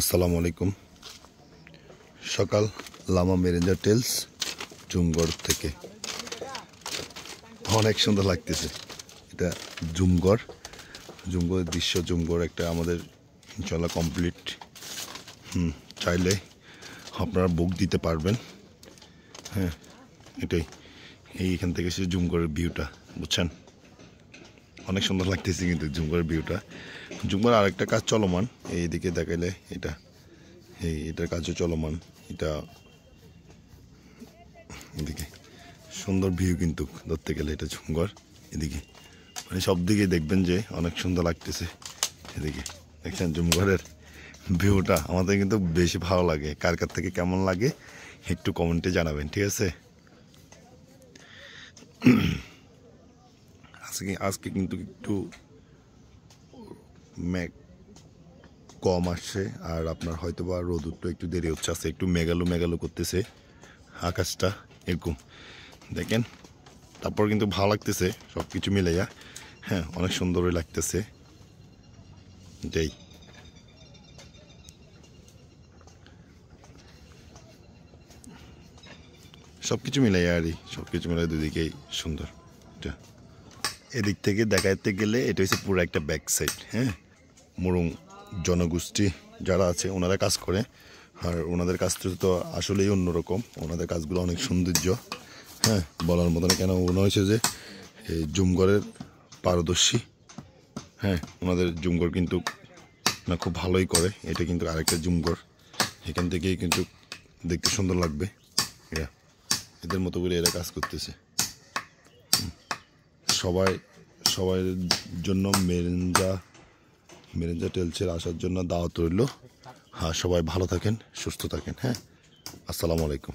আসসালামু আলাইকুম। সকাল লামা মেরেঞ্জা টেলস জুমগড় থেকে অনেক সুন্দর লাগতেছে। এটা জুমগড় দৃশ্য। জুমগড় একটা আমাদের ইনশাল্লাহ কমপ্লিট। চাইলে আপনারা বুক দিতে পারবেন। হ্যাঁ, এটাই এইখান থেকে সে জুমগড়ের ভিউটা বুঝছেন, অনেক সুন্দর লাগতেছে কিন্তু জুমগড়ের ভিউটা। জুমগড় আরেকটা কাজ চলমান, এইদিকে দেখাইলে এটার কাজও চলমান। এটা এদিকে সুন্দর ভিউ কিন্তু ধরতে গেলে এটা জুমগড়। এদিকে মানে সব দিকে দেখবেন যে অনেক সুন্দর লাগতেছে। এদিকে দেখছেন জুমগড়ের ভিউটা আমাদের কিন্তু বেশি ভালো লাগে। কার থেকে কেমন লাগে একটু কমেন্টে জানাবেন, ঠিক আছে? আজকে কিন্তু একটু মেঘ কম আসছে, আর আপনার হয়তো বা রোদ উঠতে একটু দেরি হচ্ছে। আজকে একটু মেঘালো করতেছে আকাশটা, এরকম দেখেন। তারপর কিন্তু ভালো লাগতেছে সব কিছু মিলাইয়া। হ্যাঁ, অনেক সুন্দরই লাগতেছে। এটাই সব কিছু মিলাইয়া সব কিছু মিলাই দুদিকেই সুন্দর। এটা এদিক থেকে দেখাতে গেলে এটা হচ্ছে পুরো একটা ব্যাক সাইড। হ্যাঁ, মুরুং জনগোষ্ঠী যারা আছে ওনারা কাজ করে, আর ওনাদের কাজটা তো আসলেই অন্যরকম। ওনাদের কাজগুলো অনেক সৌন্দর্য। হ্যাঁ, বলার মতো না। কেন মনে হয়েছে যে এই জুমগড়ের পারদর্শী। হ্যাঁ, ওনাদের জুমগড় কিন্তু না খুব ভালোই করে। এটা কিন্তু আরেকটা জুমগড়, এখান থেকেই কিন্তু দেখতে সুন্দর লাগবে। এদের মতো করে এরা কাজ করতেছে। সবাই জন্য মেরেঞ্জা টেলসের আসার জন্য দাওয়াত রইল। হ্যাঁ, সবাই ভালো থাকেন, সুস্থ থাকেন। হ্যাঁ, আসসালামু আলাইকুম।